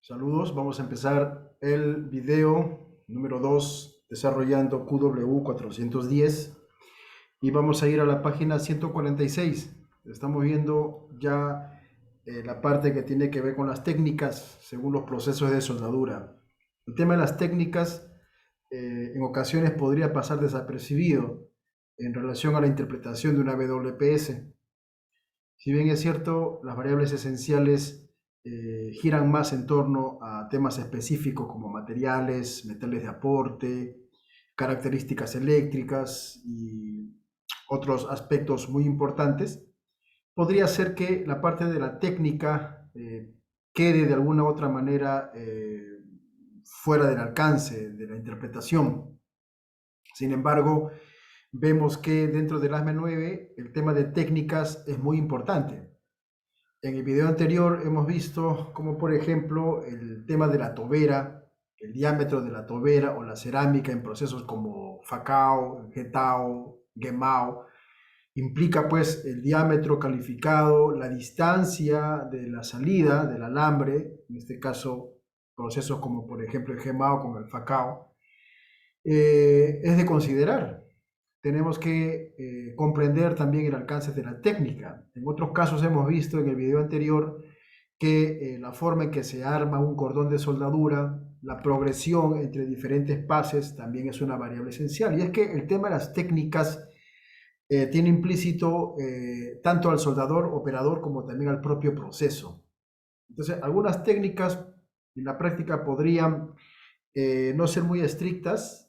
Saludos, vamos a empezar el video número 2 desarrollando QW410 y vamos a ir a la página 146. Estamos viendo ya la parte que tiene que ver con las técnicas según los procesos de soldadura. El tema de las técnicas en ocasiones podría pasar desapercibido en relación a la interpretación de una WPS. Si bien es cierto, las variables esenciales giran más en torno a temas específicos como materiales, metales de aporte, características eléctricas y otros aspectos muy importantes, podría ser que la parte de la técnica quede de alguna u otra manera fuera del alcance de la interpretación. Sin embargo, vemos que dentro del ASME 9 el tema de técnicas es muy importante. En el video anterior hemos visto como por ejemplo el tema de la tobera, el diámetro de la tobera o la cerámica en procesos como Facao, Getao, Gemao, implica pues el diámetro calificado, la distancia de la salida del alambre, en este caso procesos como por ejemplo el Gemao con el Facao, es de considerar. Tenemos que comprender también el alcance de la técnica. En otros casos hemos visto en el video anterior que la forma en que se arma un cordón de soldadura, la progresión entre diferentes pases también es una variable esencial. Y es que el tema de las técnicas tiene implícito tanto al soldador, operador, como también al propio proceso. Entonces, algunas técnicas en la práctica podrían no ser muy estrictas,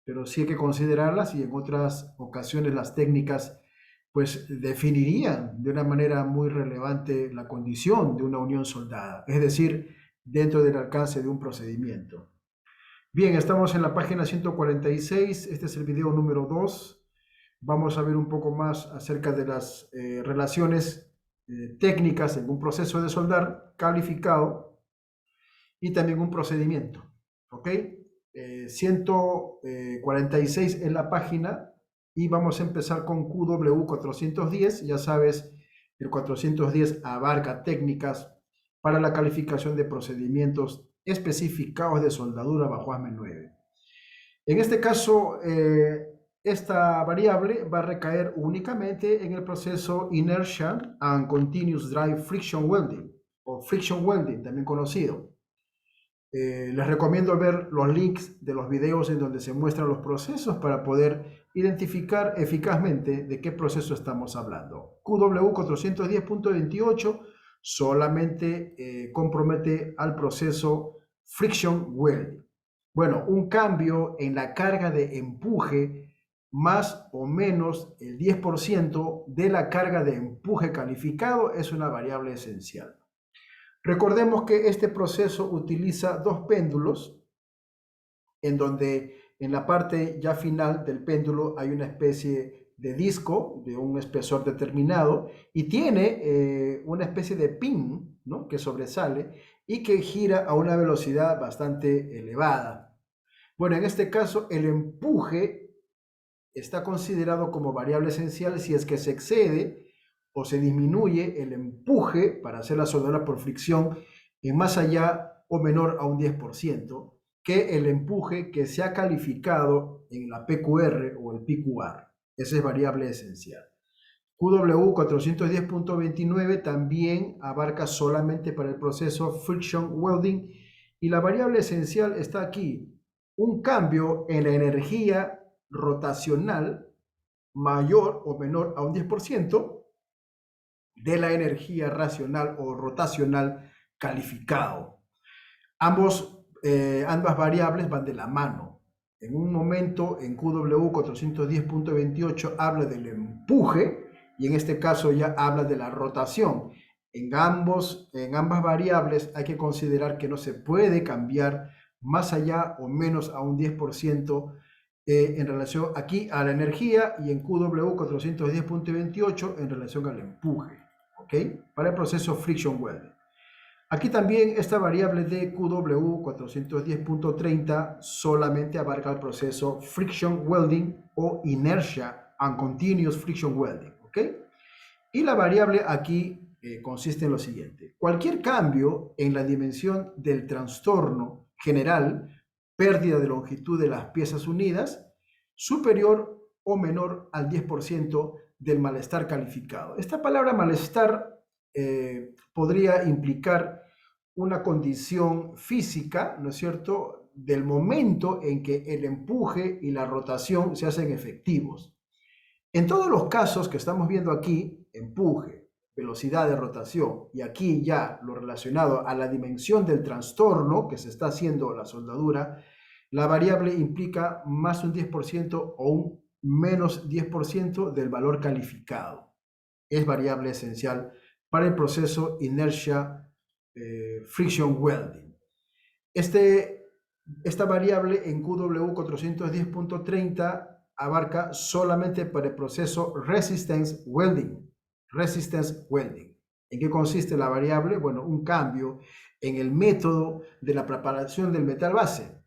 pero sí hay que considerarlas y en otras ocasiones las técnicas pues definirían de una manera muy relevante la condición de una unión soldada, es decir, dentro del alcance de un procedimiento. Bien, estamos en la página 146, este es el video número 2. Vamos a ver un poco más acerca de las relaciones técnicas en un proceso de soldar calificado y también un procedimiento. ¿Ok? 146 en la página y vamos a empezar con QW410. Ya sabes, el 410 abarca técnicas para la calificación de procedimientos especificados de soldadura bajo ASME 9. En este caso, esta variable va a recaer únicamente en el proceso Inertia and Continuous Drive Friction Welding, o Friction Welding, también conocido. Les recomiendo ver los links de los videos en donde se muestran los procesos para poder identificar eficazmente de qué proceso estamos hablando. QW410.28 solamente compromete al proceso Friction Welding. Bueno, un cambio en la carga de empuje más o menos el 10% de la carga de empuje calificado es una variable esencial. Recordemos que este proceso utiliza dos péndulos, en donde en la parte ya final del péndulo hay una especie de disco de un espesor determinado y tiene una especie de pin, ¿no?, que sobresale y que gira a una velocidad bastante elevada. Bueno, en este caso el empuje está considerado como variable esencial si es que se excede o se disminuye el empuje para hacer la soldadura por fricción en más allá o menor a un 10% que el empuje que se ha calificado en la PQR o el PQR. Esa es variable esencial. QW410.29 también abarca solamente para el proceso Friction Welding y la variable esencial está aquí. Un cambio en la energía rotacional mayor o menor a un 10% de la energía racional o rotacional calificado. Ambas variables van de la mano. En un momento, en QW410.28 habla del empuje y en este caso ya habla de la rotación. En ambas variables hay que considerar que no se puede cambiar más allá o menos a un 10% en relación aquí a la energía y en QW410.28 en relación al empuje. ¿Ok? Para el proceso Friction Welding. Aquí también esta variable de QW410.30 solamente abarca el proceso Friction Welding o Inertia and Continuous Friction Welding. ¿Ok? Y la variable aquí consiste en lo siguiente. Cualquier cambio en la dimensión del trastorno general, pérdida de longitud de las piezas unidas, superior o menor al 10% del malestar calificado. Esta palabra malestar podría implicar una condición física, ¿no es cierto?, del momento en que el empuje y la rotación se hacen efectivos. En todos los casos que estamos viendo aquí, empuje, velocidad de rotación, y aquí ya lo relacionado a la dimensión del trastorno que se está haciendo la soldadura, la variable implica más un 10% o un menos 10% del valor calificado. Es variable esencial para el proceso inercia friction welding. Esta variable en QW 410.30 abarca solamente para el proceso resistance welding. Resistance welding. ¿En qué consiste la variable? Bueno, un cambio en el método de la preparación del metal base.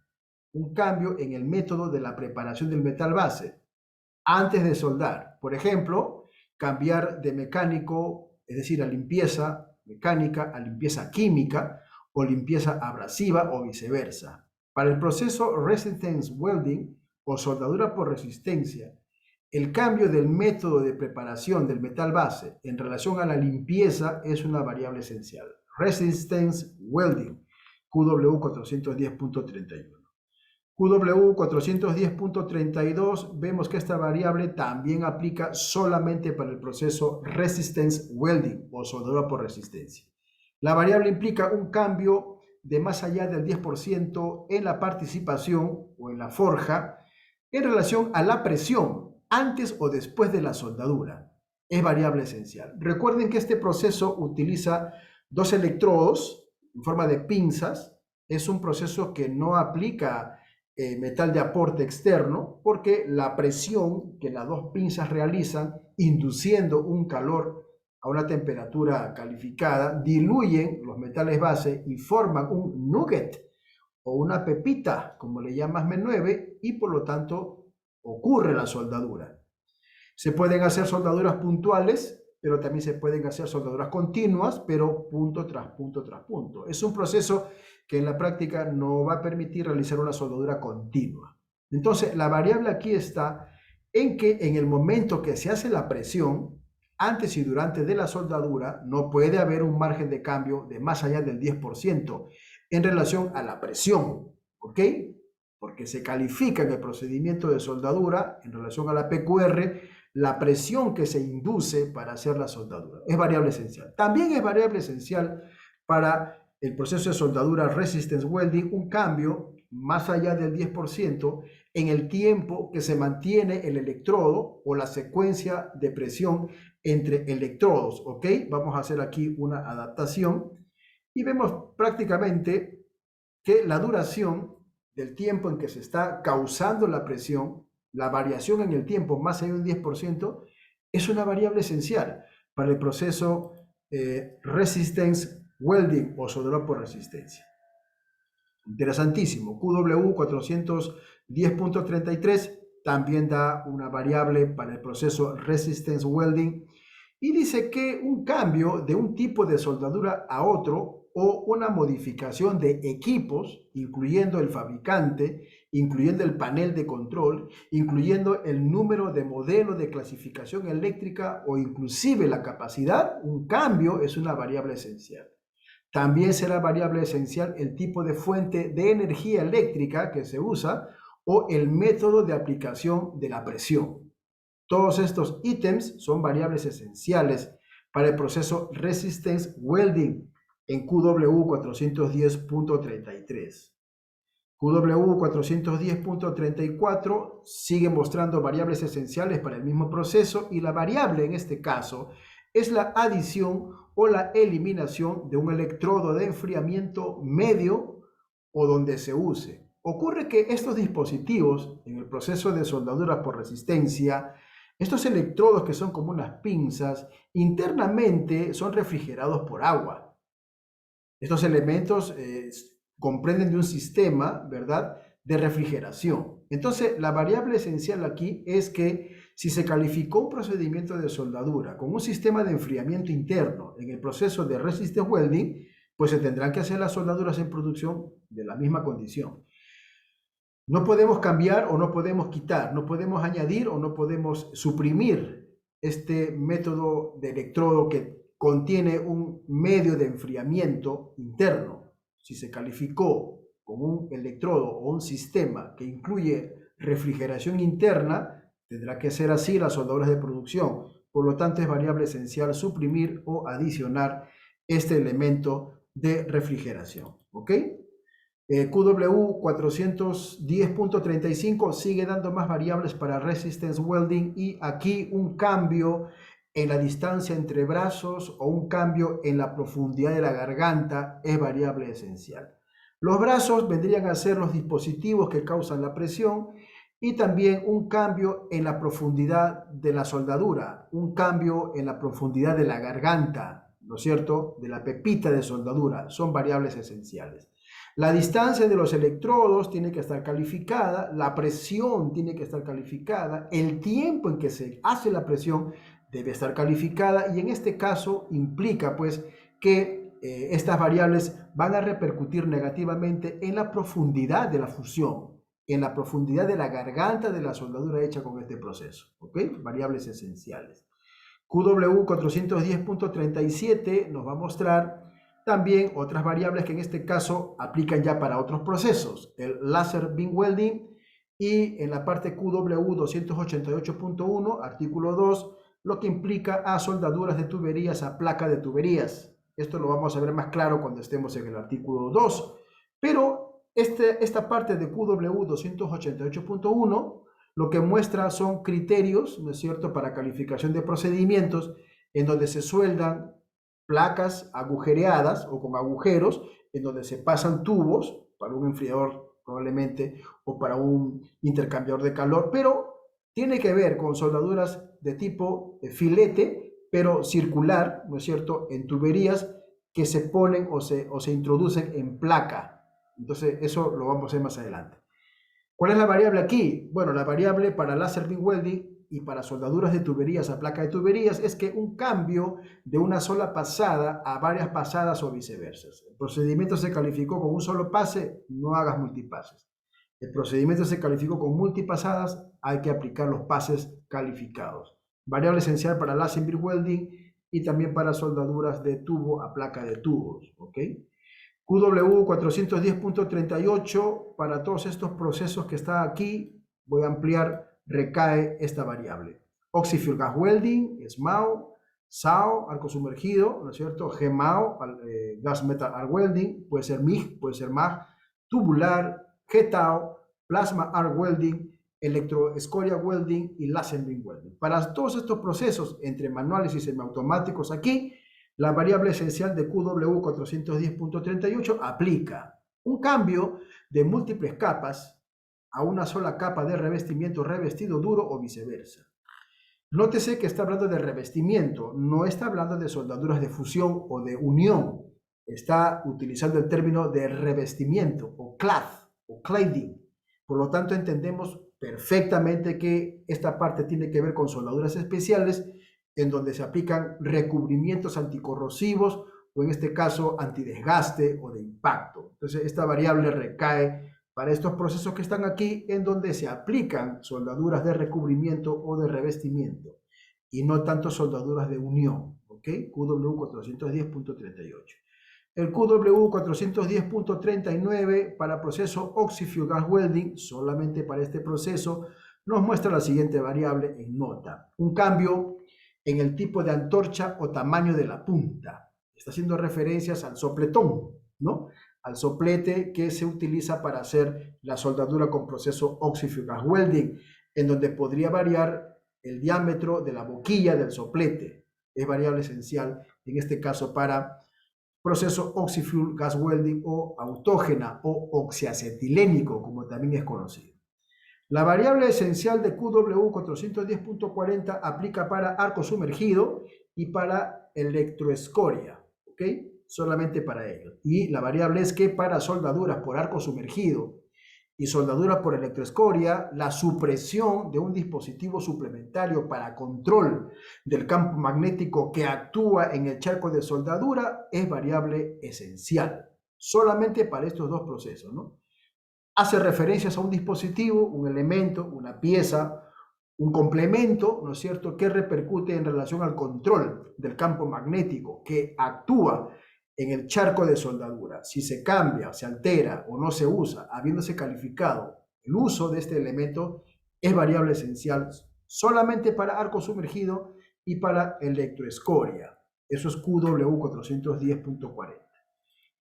Un cambio en el método de la preparación del metal base antes de soldar. Por ejemplo, cambiar de mecánico, es decir, a limpieza mecánica a limpieza química o limpieza abrasiva o viceversa. Para el proceso resistance welding o soldadura por resistencia, el cambio del método de preparación del metal base en relación a la limpieza es una variable esencial. Resistance welding, QW 410.31. QW 410.32, vemos que esta variable también aplica solamente para el proceso resistance welding o soldadura por resistencia. La variable implica un cambio de más allá del 10% en la participación o en la forja en relación a la presión antes o después de la soldadura. Es variable esencial. Recuerden que este proceso utiliza dos electrodos en forma de pinzas. Es un proceso que no aplica metal de aporte externo, porque la presión que las dos pinzas realizan, induciendo un calor a una temperatura calificada, diluyen los metales base y forman un nugget o una pepita, como le llamas M9, y por lo tanto ocurre la soldadura. Se pueden hacer soldaduras puntuales, pero también se pueden hacer soldaduras continuas, pero punto tras punto tras punto. Es un proceso que en la práctica no va a permitir realizar una soldadura continua. Entonces, la variable aquí está en que en el momento que se hace la presión, antes y durante de la soldadura, no puede haber un margen de cambio de más allá del 10% en relación a la presión, ¿ok? Porque se califica en el procedimiento de soldadura en relación a la PQR la presión que se induce para hacer la soldadura. Es variable esencial. También es variable esencial para el proceso de soldadura resistance welding un cambio más allá del 10% en el tiempo que se mantiene el electrodo o la secuencia de presión entre electrodos, ¿ok? Vamos a hacer aquí una adaptación y vemos prácticamente que la duración del tiempo en que se está causando la presión, la variación en el tiempo más allá de un 10%, es una variable esencial para el proceso resistance welding o soldadura por resistencia. Interesantísimo. QW 410.33 también da una variable para el proceso resistance welding y dice que un cambio de un tipo de soldadura a otro o una modificación de equipos, incluyendo el fabricante, incluyendo el panel de control, incluyendo el número de modelo de clasificación eléctrica o inclusive la capacidad, un cambio es una variable esencial. También será variable esencial el tipo de fuente de energía eléctrica que se usa o el método de aplicación de la presión. Todos estos ítems son variables esenciales para el proceso resistance welding en QW 410.33. QW 410.34 sigue mostrando variables esenciales para el mismo proceso y la variable en este caso es la adición o la eliminación de un electrodo de enfriamiento medio o donde se use. Ocurre que estos dispositivos en el proceso de soldadura por resistencia, estos electrodos que son como unas pinzas, internamente son refrigerados por agua. Estos elementos comprenden de un sistema, ¿verdad?, de refrigeración. Entonces, la variable esencial aquí es que si se calificó un procedimiento de soldadura con un sistema de enfriamiento interno en el proceso de resistance welding, pues se tendrán que hacer las soldaduras en producción de la misma condición. No podemos cambiar o no podemos quitar, no podemos añadir o no podemos suprimir este método de electrodo que contiene un medio de enfriamiento interno. Si se calificó con un electrodo o un sistema que incluye refrigeración interna, tendrá que ser así las soldaduras de producción. Por lo tanto, es variable esencial suprimir o adicionar este elemento de refrigeración. ¿Ok? QW 410.35 sigue dando más variables para resistance welding y aquí un cambio en la distancia entre brazos o un cambio en la profundidad de la garganta es variable esencial. Los brazos vendrían a ser los dispositivos que causan la presión y también un cambio en la profundidad de la soldadura, un cambio en la profundidad de la garganta, ¿no es cierto?, de la pepita de soldadura, son variables esenciales. La distancia de los electrodos tiene que estar calificada, la presión tiene que estar calificada, el tiempo en que se hace la presión debe estar calificada y en este caso implica pues que estas variables van a repercutir negativamente en la profundidad de la fusión, en la profundidad de la garganta de la soldadura hecha con este proceso, ¿ok? Variables esenciales. QW 410.37 nos va a mostrar también otras variables que en este caso aplican ya para otros procesos, el laser beam welding y en la parte QW 288.1, artículo 2, lo que implica a soldaduras de tuberías a placa de tuberías. Esto lo vamos a ver más claro cuando estemos en el artículo 2, pero esta parte de QW 288.1 lo que muestra son criterios, ¿no es cierto?, para calificación de procedimientos en donde se sueldan placas agujereadas o con agujeros en donde se pasan tubos para un enfriador probablemente o para un intercambiador de calor, pero tiene que ver con soldaduras de tipo filete, pero circular, ¿no es cierto?, en tuberías que se ponen o se introducen en placa. Entonces eso lo vamos a ver más adelante. ¿Cuál es la variable aquí? Bueno, la variable para laser beam welding y para soldaduras de tuberías a placa de tuberías es que un cambio de una sola pasada a varias pasadas o viceversa. El procedimiento se calificó con un solo pase, no hagas multipases. El procedimiento se calificó con multipasadas, hay que aplicar los pases calificados. Variable esencial para laser beam welding y también para soldaduras de tubo a placa de tubos, ¿ok? QW 410.38, para todos estos procesos que está aquí, voy a ampliar, recae esta variable. Oxyfuel gas welding, SMAO, SAO, arco sumergido, ¿no es cierto? GMAO, gas metal arc welding, puede ser MIG, puede ser MAG, tubular, GTAO, plasma arc welding, electroescoria welding y laser beam welding. Para todos estos procesos, entre manuales y semiautomáticos aquí, la variable esencial de QW 410.38 aplica un cambio de múltiples capas a una sola capa de revestimiento revestido duro o viceversa. Nótese que está hablando de revestimiento, no está hablando de soldaduras de fusión o de unión. Está utilizando el término de revestimiento o clad o cladding. Por lo tanto, entendemos perfectamente que esta parte tiene que ver con soldaduras especiales en donde se aplican recubrimientos anticorrosivos o en este caso antidesgaste o de impacto. Entonces esta variable recae para estos procesos que están aquí en donde se aplican soldaduras de recubrimiento o de revestimiento y no tanto soldaduras de unión, ¿ok? QW 410.38. El QW 410.39 para proceso Oxyfuel gas welding, solamente para este proceso, nos muestra la siguiente variable en nota. Un cambio en el tipo de antorcha o tamaño de la punta. Está haciendo referencias al sopletón, ¿no? Al soplete que se utiliza para hacer la soldadura con proceso Oxyfuel gas welding, en donde podría variar el diámetro de la boquilla del soplete. Es variable esencial, en este caso, para proceso Oxyfuel gas welding o autógena o oxiacetilénico, como también es conocido. La variable esencial de QW 410.40 aplica para arco sumergido y para electroescoria, ¿ok? Solamente para ello. Y la variable es que para soldaduras por arco sumergido y soldadura por electroescoria, la supresión de un dispositivo suplementario para control del campo magnético que actúa en el charco de soldadura es variable esencial, solamente para estos dos procesos, ¿no? Hace referencias a un dispositivo, un elemento, una pieza, un complemento, ¿no es cierto?, que repercute en relación al control del campo magnético que actúa en el charco de soldadura. Si se cambia, se altera o no se usa, habiéndose calificado el uso de este elemento, es variable esencial solamente para arco sumergido y para electroescoria. Eso es QW 410.40.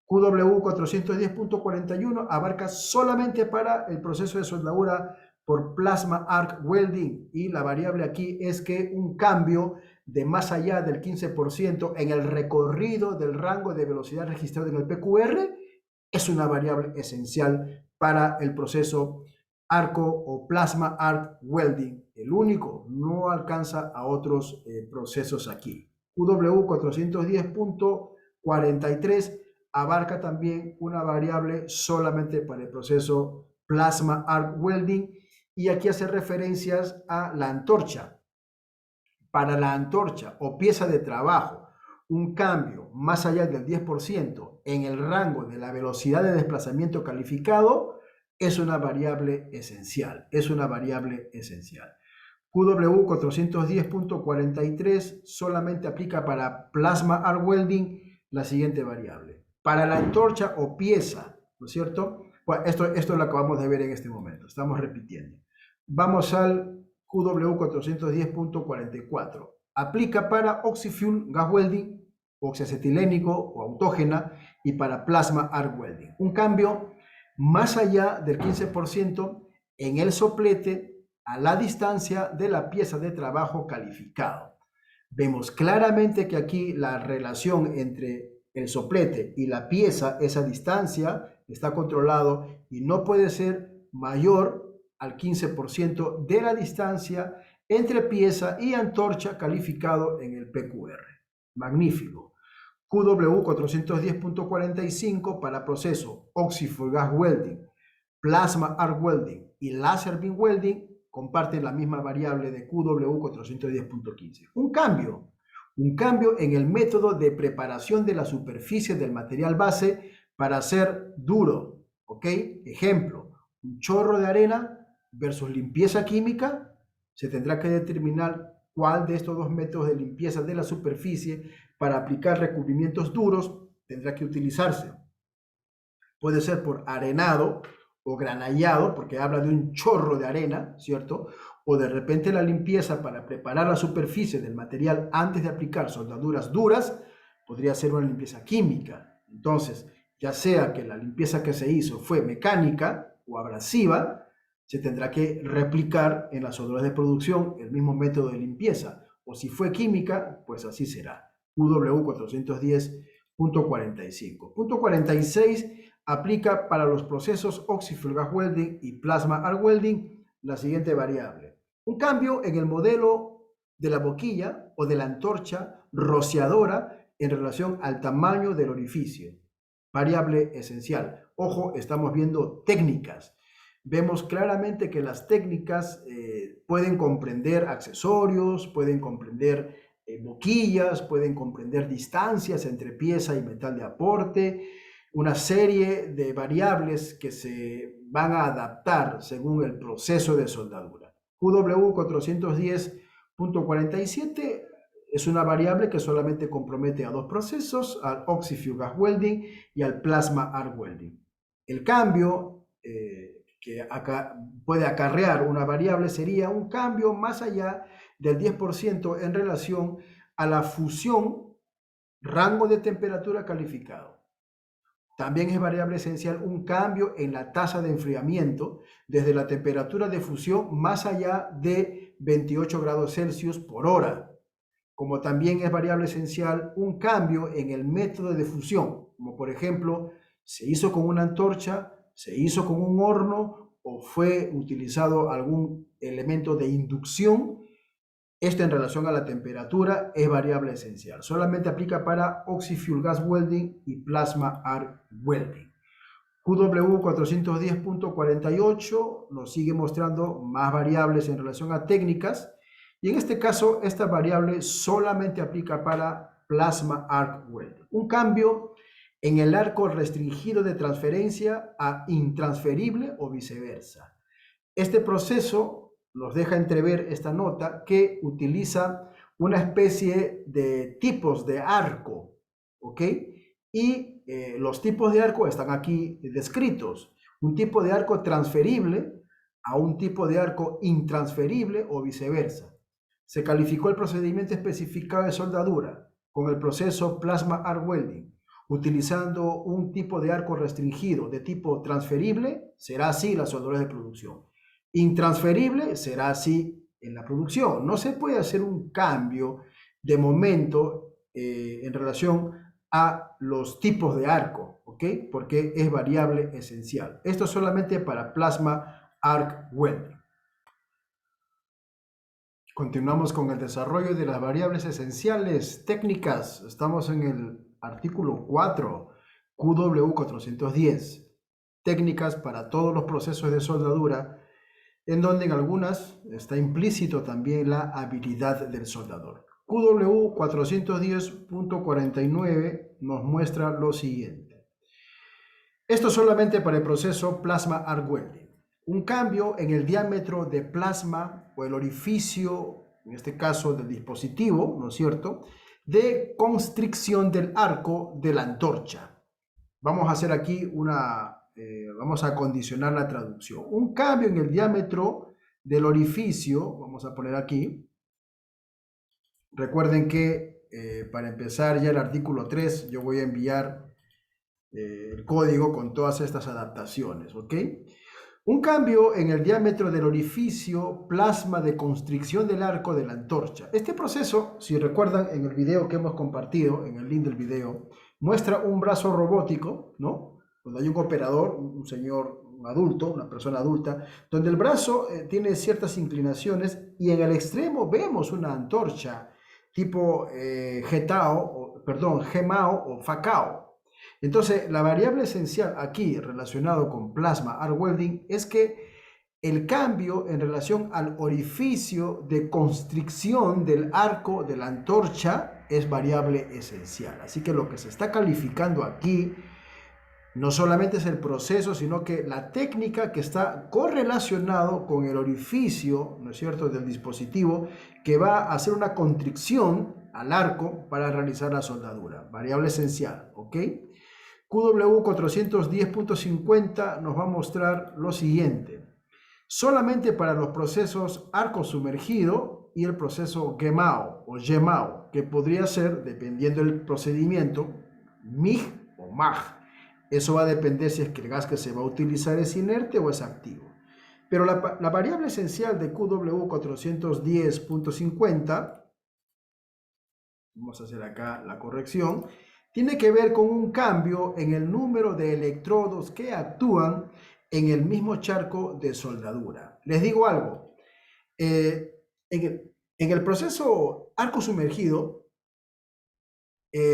QW 410.41 abarca solamente para el proceso de soldadura por plasma arc welding, y la variable aquí es que un cambio de más allá del 15% en el recorrido del rango de velocidad registrado en el PQR es una variable esencial para el proceso arco o plasma arc welding. El único, no alcanza a otros procesos aquí. QW 410.43 abarca también una variable solamente para el proceso plasma arc welding, y aquí hace referencias a la antorcha. Para la antorcha o pieza de trabajo, un cambio más allá del 10% en el rango de la velocidad de desplazamiento calificado es una variable esencial. Es una variable esencial. QW 410.43 solamente aplica para plasma arc welding la siguiente variable. Para la antorcha o pieza, ¿no es cierto? Bueno, esto lo acabamos de ver en este momento, estamos repitiendo. Vamos al QW 410.44. Aplica para oxyfuel gas welding, oxiacetilénico o autógena, y para plasma arc welding. Un cambio más allá del 15% en el soplete a la distancia de la pieza de trabajo calificado. Vemos claramente que aquí la relación entre el soplete y la pieza, esa distancia, está controlado y no puede ser mayor al 15% de la distancia entre pieza y antorcha calificado en el PQR. Magnífico. QW 410.45 para proceso oxyfuel gas welding, plasma arc welding y laser beam welding comparten la misma variable de QW 410.15. Un cambio en el método de preparación de la superficie del material base para hacer duro, ¿ok? Ejemplo, un chorro de arena versus limpieza química. Se tendrá que determinar cuál de estos dos métodos de limpieza de la superficie para aplicar recubrimientos duros tendrá que utilizarse. Puede ser por arenado o granallado, porque habla de un chorro de arena, ¿cierto? O de repente la limpieza para preparar la superficie del material antes de aplicar soldaduras duras podría ser una limpieza química. Entonces, ya sea que la limpieza que se hizo fue mecánica o abrasiva, se tendrá que replicar en las soldaduras de producción el mismo método de limpieza. O si fue química, pues así será. QW 410.45. Punto 46 aplica para los procesos oxyfuel gas welding y plasma arc welding la siguiente variable. Un cambio en el modelo de la boquilla o de la antorcha rociadora en relación al tamaño del orificio. Variable esencial. Ojo, estamos viendo técnicas. Vemos claramente que las técnicas pueden comprender accesorios, pueden comprender boquillas, pueden comprender distancias entre pieza y metal de aporte, una serie de variables que se van a adaptar según el proceso de soldadura. QW 410.47 es una variable que solamente compromete a dos procesos, al oxyfuel gas welding y al plasma arc welding. El cambio que acá puede acarrear una variable sería un cambio más allá del 10% en relación a la fusión rango de temperatura calificado. También es variable esencial un cambio en la tasa de enfriamiento desde la temperatura de fusión más allá de 28 grados Celsius por hora. Como también es variable esencial un cambio en el método de fusión, como por ejemplo, se hizo con una antorcha, se hizo con un horno o fue utilizado algún elemento de inducción. Esto en relación a la temperatura es variable esencial. Solamente aplica para oxyfuel gas welding y plasma arc welding. QW410.48 nos sigue mostrando más variables en relación a técnicas, y en este caso esta variable solamente aplica para Plasma Arc Welding. Un cambio en el arco restringido de transferencia a intransferible o viceversa. Este proceso nos deja entrever esta nota que utiliza una especie de tipos de arco, ¿ok? Y los tipos de arco están aquí descritos. Un tipo de arco transferible a un tipo de arco intransferible o viceversa. Se calificó el procedimiento especificado de soldadura con el proceso Plasma Arc Welding. Utilizando un tipo de arco restringido de tipo transferible, será así la soldadura de producción. Intransferible será así en la producción. No se puede hacer un cambio de momento en relación a los tipos de arco, ¿ok? Porque es variable esencial. Esto solamente para Plasma Arc Welding. Continuamos con el desarrollo de las variables esenciales técnicas. Estamos en el artículo 4, QW410. Técnicas para todos los procesos de soldadura, en donde en algunas está implícito también la habilidad del soldador. QW410.49 nos muestra lo siguiente. Esto solamente para el proceso Plasma Arc Welding. Un cambio en el diámetro de plasma o el orificio, en este caso del dispositivo, ¿no es cierto?, de constricción del arco de la antorcha. Vamos a hacer aquí vamos a condicionar la traducción. Un cambio en el diámetro del orificio, vamos a poner aquí. Recuerden que para empezar ya el artículo 3, yo voy a enviar el código con todas estas adaptaciones, ¿ok? Un cambio en el diámetro del orificio plasma de constricción del arco de la antorcha. Este proceso, si recuerdan en el video que hemos compartido, en el link del video, muestra un brazo robótico, ¿no? Donde hay un operador, un señor, un adulto, una persona adulta, donde el brazo tiene ciertas inclinaciones y en el extremo vemos una antorcha tipo GEMAO o FACAO. Entonces, la variable esencial aquí relacionado con Plasma Arc Welding es que el cambio en relación al orificio de constricción del arco de la antorcha es variable esencial. Así que lo que se está calificando aquí no solamente es el proceso, sino que la técnica que está correlacionado con el orificio, ¿no es cierto?, del dispositivo, que va a hacer una constricción al arco para realizar la soldadura. Variable esencial, ¿ok? QW410.50 nos va a mostrar lo siguiente. Solamente para los procesos arco sumergido y el proceso GEMAO o GEMAO, que podría ser, dependiendo del procedimiento, MIG o MAG. Eso va a depender si es que el gas que se va a utilizar es inerte o es activo. Pero la variable esencial de QW410.50, vamos a hacer acá la corrección, tiene que ver con un cambio en el número de electrodos que actúan en el mismo charco de soldadura. Les digo algo, en el proceso arco sumergido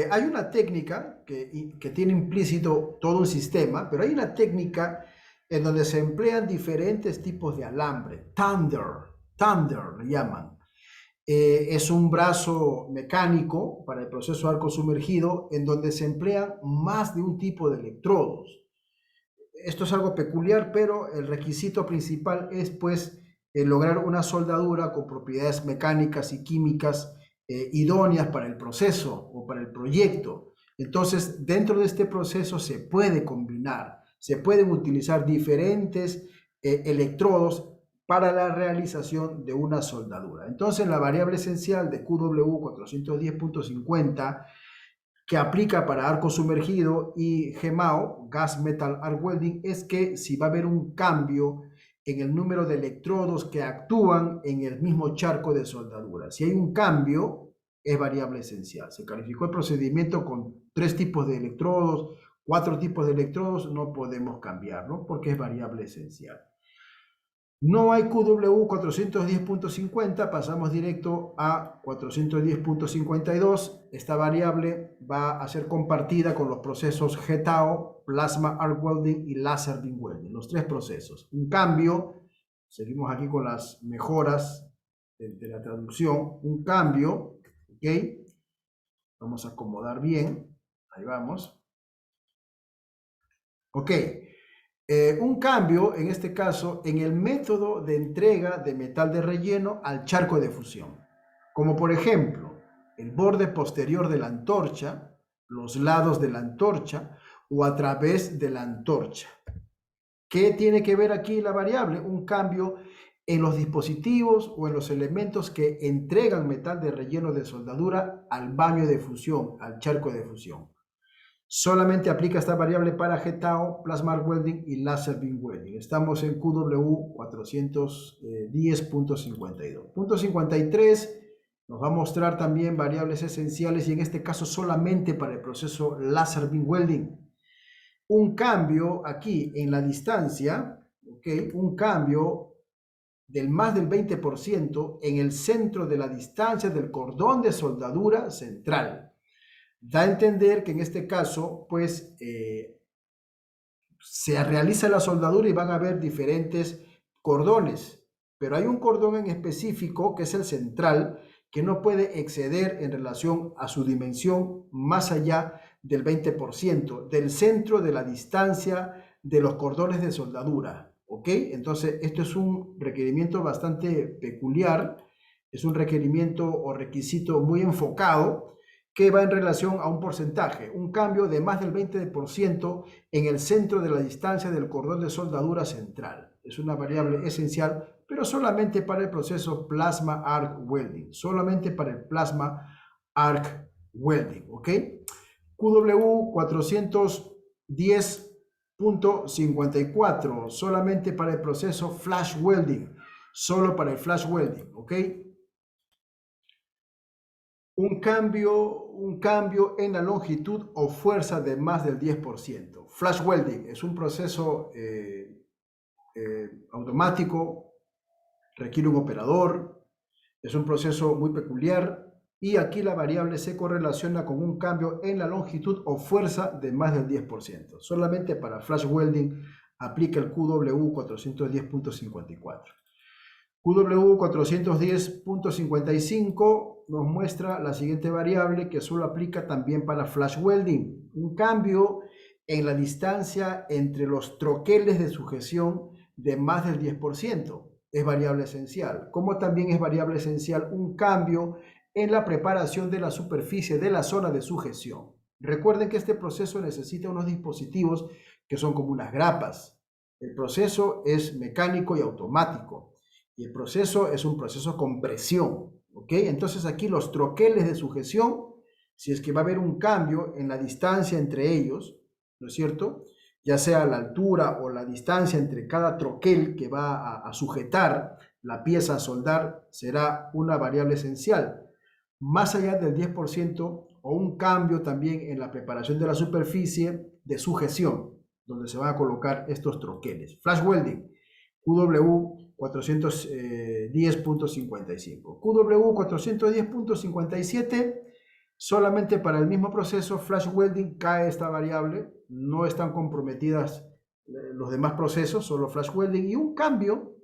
hay una técnica que tiene implícito todo un sistema, pero hay una técnica en donde se emplean diferentes tipos de alambre, Thunder le llaman. Es un brazo mecánico para el proceso arco sumergido en donde se emplean más de un tipo de electrodos. Esto es algo peculiar, pero el requisito principal es pues lograr una soldadura con propiedades mecánicas y químicas idóneas para el proceso o para el proyecto. Entonces, dentro de este proceso se puede combinar, se pueden utilizar diferentes electrodos para la realización de una soldadura. Entonces, la variable esencial de QW410.50 que aplica para arco sumergido y GEMAO, Gas Metal Arc Welding, es que si va a haber un cambio en el número de electrodos que actúan en el mismo charco de soldadura. Si hay un cambio, es variable esencial. Se calificó el procedimiento con 3 tipos de electrodos, 4 tipos de electrodos, no podemos cambiarlo porque es variable esencial. No hay QW 410.50, pasamos directo a 410.52. Esta variable va a ser compartida con los procesos GTAO, Plasma Arc Welding y Laser Beam Welding, los tres procesos. Un cambio, seguimos aquí con las mejoras de la traducción, un cambio, ¿ok? Vamos a acomodar bien, ahí vamos. Ok. Un cambio, en este caso, en el método de entrega de metal de relleno al charco de fusión. Como por ejemplo, el borde posterior de la antorcha, los lados de la antorcha o a través de la antorcha. ¿Qué tiene que ver aquí la variable? Un cambio en los dispositivos o en los elementos que entregan metal de relleno de soldadura al baño de fusión, al charco de fusión. Solamente aplica esta variable para GTAO, Plasma Arc Welding y Laser Beam Welding. Estamos en QW 410.52. Punto 53 nos va a mostrar también variables esenciales y en este caso solamente para el proceso Laser Beam Welding. Un cambio aquí en la distancia, ¿okay? Un cambio del más del 20% en el centro de la distancia del cordón de soldadura central. Da a entender que en este caso, pues, se realiza la soldadura y van a haber diferentes cordones, pero hay un cordón en específico que es el central, que no puede exceder en relación a su dimensión más allá del 20% del centro de la distancia de los cordones de soldadura, ¿ok? Entonces, esto es un requerimiento bastante peculiar, es un requerimiento o requisito muy enfocado, que va en relación a un porcentaje, un cambio de más del 20% en el centro de la distancia del cordón de soldadura central. Es una variable esencial, pero solamente para el proceso Plasma Arc Welding, solamente para el Plasma Arc Welding, ¿ok? QW 410.54, solamente para el proceso Flash Welding, solo para el Flash Welding, ¿ok? Un cambio en la longitud o fuerza de más del 10%. Flash welding es un proceso automático, requiere un operador, es un proceso muy peculiar y aquí la variable se correlaciona con un cambio en la longitud o fuerza de más del 10%. Solamente para flash welding aplica el QW 410.54. QW 410.55 nos muestra la siguiente variable que solo aplica también para flash welding. Un cambio en la distancia entre los troqueles de sujeción de más del 10%. Es variable esencial. Como también es variable esencial un cambio en la preparación de la superficie de la zona de sujeción. Recuerden que este proceso necesita unos dispositivos que son como unas grapas. El proceso es mecánico y automático. Y el proceso es un proceso con presión, ¿ok? Entonces aquí los troqueles de sujeción, si es que va a haber un cambio en la distancia entre ellos, ¿no es cierto? Ya sea la altura o la distancia entre cada troquel que va a sujetar la pieza a soldar, será una variable esencial. Más allá del 10% o un cambio también en la preparación de la superficie de sujeción, donde se van a colocar estos troqueles. Flash welding, QW 410.55. QW 410.57, solamente para el mismo proceso flash welding cae esta variable, no están comprometidas los demás procesos, solo flash welding, y un cambio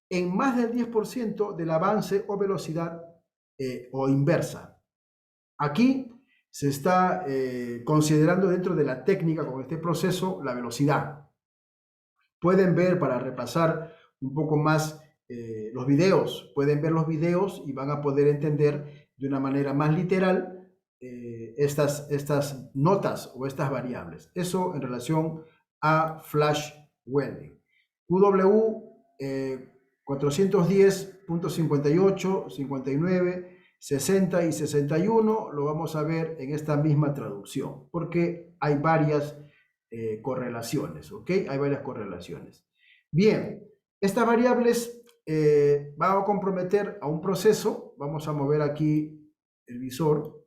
en más del 10% del avance o velocidad o inversa. Aquí se está considerando dentro de la técnica con este proceso la velocidad. Pueden ver, para repasar un poco más los videos, pueden ver los videos y van a poder entender de una manera más literal estas notas o estas variables. Eso en relación a flash welding. QW 410.58, 59, 60 y 61 lo vamos a ver en esta misma traducción, porque hay varias correlaciones, ¿ok? Hay varias correlaciones. Bien, estas variables van a comprometer a un proceso. Vamos a mover aquí el visor.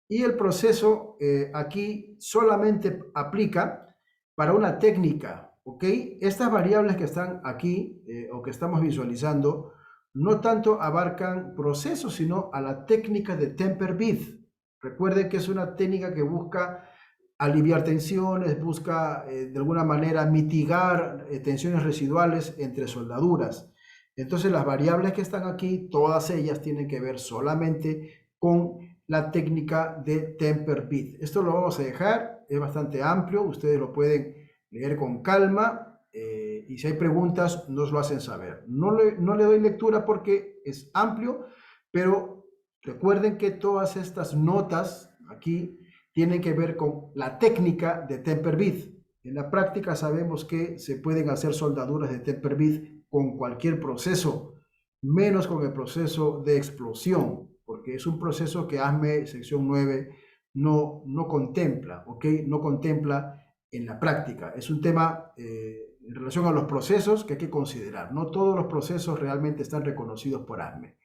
Y el proceso aquí solamente aplica para una técnica ¿ok? Estas variables que están aquí o que estamos visualizando no tanto abarcan procesos, sino a la técnica de temper-bit. Recuerden que es una técnica que busca aliviar tensiones, busca de alguna manera mitigar tensiones residuales entre soldaduras. Entonces las variables que están aquí, todas ellas tienen que ver solamente con la técnica de temper-bit. Esto lo vamos a dejar, es bastante amplio, ustedes lo pueden leer con calma y si hay preguntas nos lo hacen saber. No le doy lectura porque es amplio, pero recuerden que todas estas notas aquí tienen que ver con la técnica de temper-bit. En la práctica sabemos que se pueden hacer soldaduras de temper-bit con cualquier proceso, menos con el proceso de explosión, porque es un proceso que ASME sección 9 no contempla, ¿ok? No contempla en la práctica. Es un tema en relación a los procesos que hay que considerar. No todos los procesos realmente están reconocidos por ASME.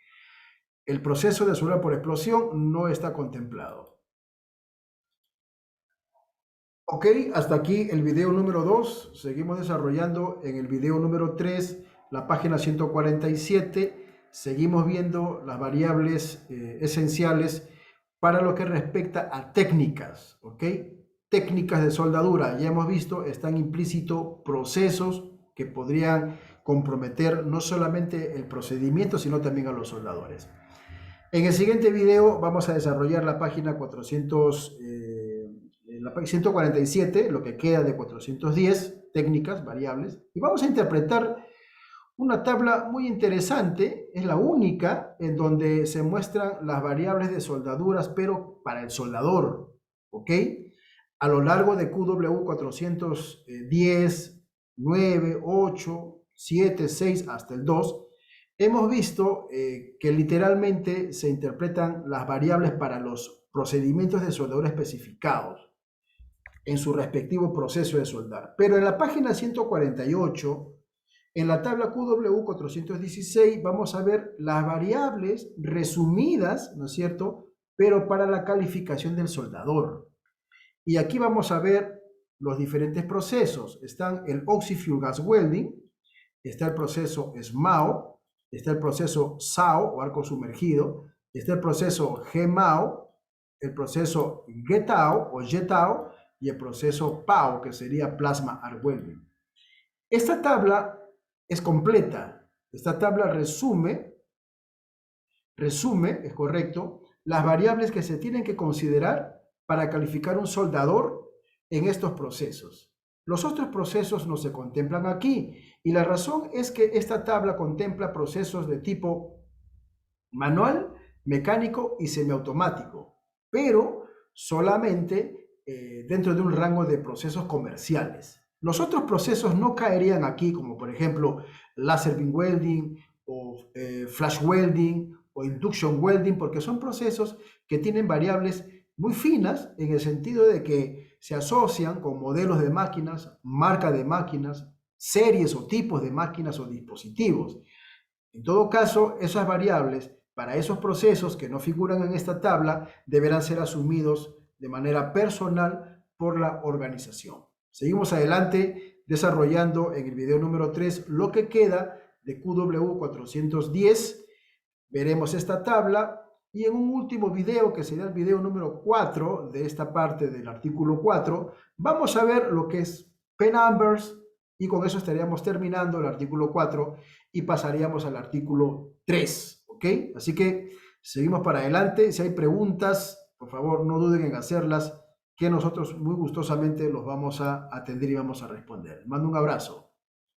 El proceso de soldadura por explosión no está contemplado. Ok, hasta aquí el video número 2. Seguimos desarrollando en el video número 3, la página 147. Seguimos viendo las variables esenciales para lo que respecta a técnicas, ¿ok? Técnicas de soldadura. Ya hemos visto, están implícitos procesos que podrían comprometer no solamente el procedimiento, sino también a los soldadores. En el siguiente video vamos a desarrollar la página 147, lo que queda de 410, técnicas, variables, y vamos a interpretar una tabla muy interesante, es la única en donde se muestran las variables de soldaduras, pero para el soldador, ¿ok? A lo largo de QW 410, 9, 8, 7, 6 hasta el 2, hemos visto que literalmente se interpretan las variables para los procedimientos de soldadura especificados en su respectivo proceso de soldar. Pero en la página 148, en la tabla QW 416, vamos a ver las variables resumidas, ¿no es cierto?, pero para la calificación del soldador. Y aquí vamos a ver los diferentes procesos. Están el Oxy-Fuel Gas Welding, está el proceso SMAO, está el proceso SAO o arco sumergido, está el proceso GMAO, el proceso GETAO o JETAO y el proceso PAO, que sería Plasma Arc Welding. Esta tabla es completa. Esta tabla resume, es correcto, las variables que se tienen que considerar para calificar un soldador en estos procesos. Los otros procesos no se contemplan aquí y la razón es que esta tabla contempla procesos de tipo manual, mecánico y semiautomático, pero solamente dentro de un rango de procesos comerciales. Los otros procesos no caerían aquí, como por ejemplo laser beam welding o flash welding o induction welding, porque son procesos que tienen variables muy finas en el sentido de que se asocian con modelos de máquinas, marca de máquinas, series o tipos de máquinas o dispositivos. En todo caso, esas variables para esos procesos que no figuran en esta tabla deberán ser asumidos de manera personal por la organización. Seguimos adelante desarrollando en el video número 3 lo que queda de QW 410. Veremos esta tabla y en un último video, que será el video número 4 de esta parte del artículo 4, vamos a ver lo que es P-numbers y con eso estaríamos terminando el artículo 4 y pasaríamos al artículo 3, ¿ok? Así que seguimos para adelante. Si hay preguntas, por favor, no duden en hacerlas, que nosotros muy gustosamente los vamos a atender y vamos a responder. Les mando un abrazo.